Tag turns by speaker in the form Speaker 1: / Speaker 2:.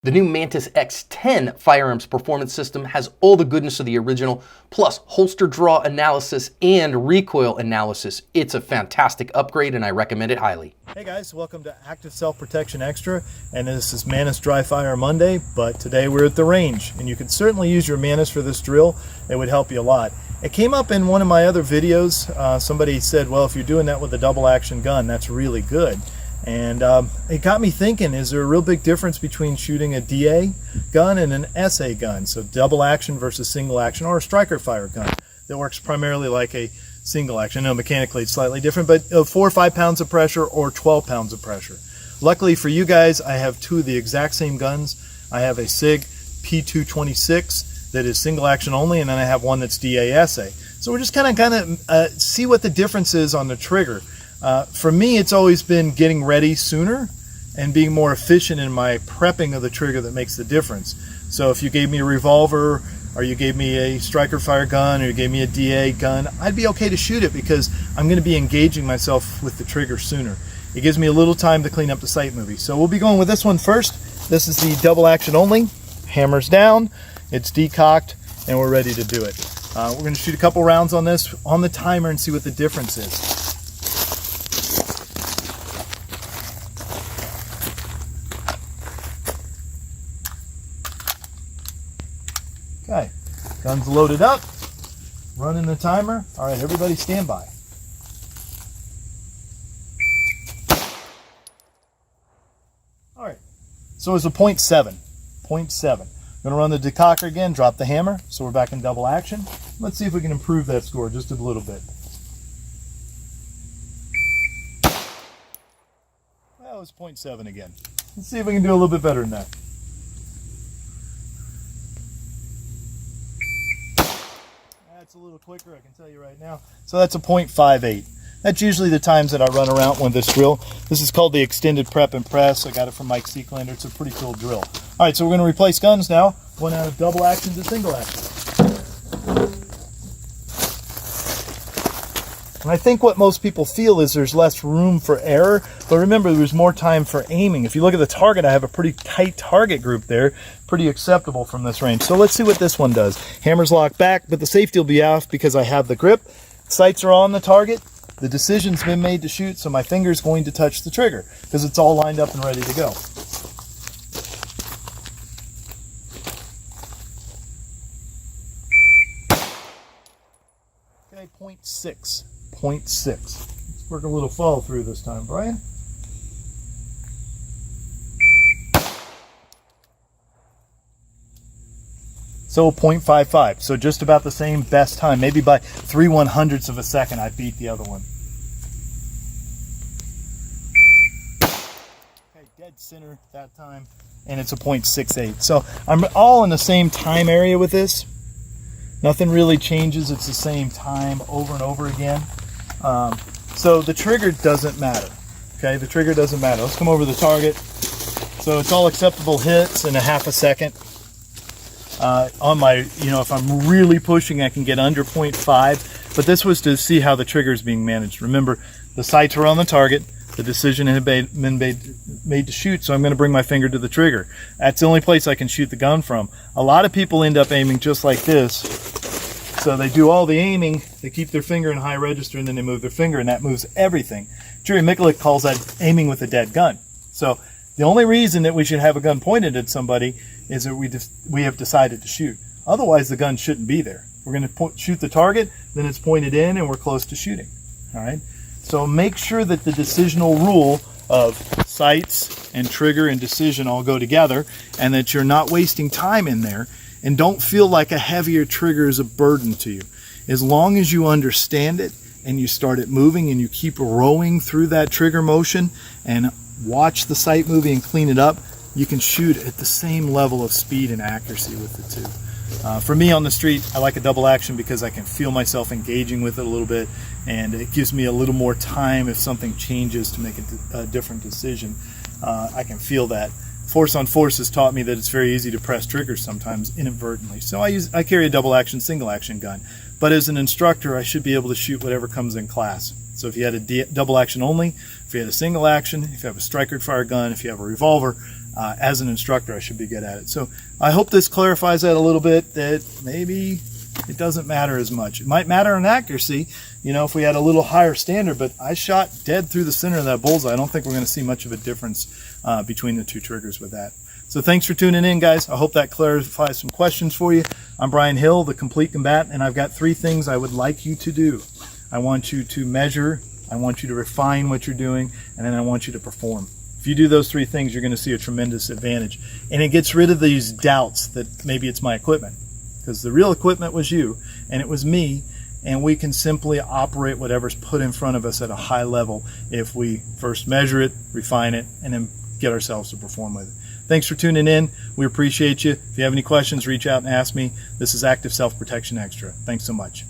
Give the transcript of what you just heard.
Speaker 1: The new Mantis X10 firearms performance system has all the goodness of the original, plus holster draw analysis and recoil analysis. It's a fantastic upgrade and I recommend it highly.
Speaker 2: Hey guys, welcome to Active Self-Protection Extra, and this is Mantis Dry Fire Monday, but today we're at the range, and you can certainly use your Mantis for this drill. It would help you a lot. It came up in one of my other videos. Somebody said, well, if you're doing that with a double action gun, that's really good. And it got me thinking, is there a real big difference between shooting a DA gun and an SA gun? So double action versus single action, or a striker fire gun that works primarily like a single action. I know mechanically it's slightly different, but 4 or 5 pounds of pressure or 12 pounds of pressure. Luckily for you guys, I have two of the exact same guns. I have a SIG P226 that is single action only, and then I have one that's DA SA. So we're just kind of see what the difference is on the trigger. For me, it's always been getting ready sooner and being more efficient in my prepping of the trigger that makes the difference. So if you gave me a revolver, or you gave me a striker fire gun, or you gave me a DA gun, I'd be okay to shoot it because I'm going to be engaging myself with the trigger sooner. It gives me a little time to clean up the sight movie. So we'll be going with this one first. This is the double action only. Hammer's down, it's decocked, and we're ready to do it. We're going to shoot a couple rounds on this on the timer and see what the difference is. Okay, gun's loaded up, running the timer. All right, everybody stand by. All right, so it's a 0.7. 0.7. I'm gonna run the decocker again, drop the hammer, so we're back in double action. Let's see if we can improve that score just a little bit. Well, it was 0.7 again. Let's see if we can do a little bit better than that. It's a little quicker, I can tell you right now. So that's a 0.58. That's usually the times that I run around with this drill. This is called the Extended Prep and Press. I got it from Mike Seeklander. It's a pretty cool drill. All right, so we're going to replace guns now. Going out of double action to single action. And I think what most people feel is there's less room for error, but remember there's more time for aiming. If you look at the target, I have a pretty tight target group there, pretty acceptable from this range. So let's see what this one does. Hammer's locked back, but the safety will be off because I have the grip. Sights are on the target. The decision's been made to shoot, so my finger's going to touch the trigger because it's all lined up and ready to go. Okay, 0.6. 0.6. Let's work a little follow through this time, Brian. So 0.55. So just about the same best time. Maybe by 3/100ths of a second I beat the other one. Okay, dead center that time. And it's a 0.68. So I'm all in the same time area with this. Nothing really changes. It's the same time over and over again. So the trigger doesn't matter. Okay, the trigger doesn't matter. Let's come over the target. So it's all acceptable hits in a half a second. On my, if I'm really pushing, I can get under 0.5. But this was to see how the trigger is being managed. Remember, the sights were on the target. The decision had been made to shoot, so I'm going to bring my finger to the trigger. That's the only place I can shoot the gun from. A lot of people end up aiming just like this. So they do all the aiming, they keep their finger in high register, and then they move their finger, and that moves everything. Jerry Mikulek calls that aiming with a dead gun. So the only reason that we should have a gun pointed at somebody is that we have decided to shoot. Otherwise, the gun shouldn't be there. We're going to shoot the target, then it's pointed in, and we're close to shooting. All right. So make sure that the decisional rule of sights and trigger and decision all go together, and that you're not wasting time in there. And don't feel like a heavier trigger is a burden to you. As long as you understand it and you start it moving and you keep rowing through that trigger motion and watch the sight movie and clean it up, you can shoot at the same level of speed and accuracy with the two. For me on the street, I like a double action because I can feel myself engaging with it a little bit, and it gives me a little more time if something changes to make a different decision. I can feel that. Force on Force has taught me that it's very easy to press triggers sometimes inadvertently. So I carry a double action, single action gun. But as an instructor, I should be able to shoot whatever comes in class. So if you had a double action only, if you had a single action, if you have a striker fire gun, if you have a revolver, as an instructor, I should be good at it. So I hope this clarifies that a little bit, that maybe it doesn't matter as much. It might matter in accuracy, you know, if we had a little higher standard, but I shot dead through the center of that bullseye. I don't think we're going to see much of a difference between the two triggers with that. So thanks for tuning in, guys. I hope that clarifies some questions for you. I'm Brian Hill, the Complete Combatant, and I've got 3 things I would like you to do. I want you to measure, I want you to refine what you're doing, and then I want you to perform. If you do those 3 things, you're going to see a tremendous advantage. And it gets rid of these doubts that maybe it's my equipment, because the real equipment was you and it was me, and we can simply operate whatever's put in front of us at a high level if we first measure it, refine it, and then get ourselves to perform with it. Thanks for tuning in. We appreciate you. If you have any questions, reach out and ask me. This is Active Self-Protection Extra. Thanks so much.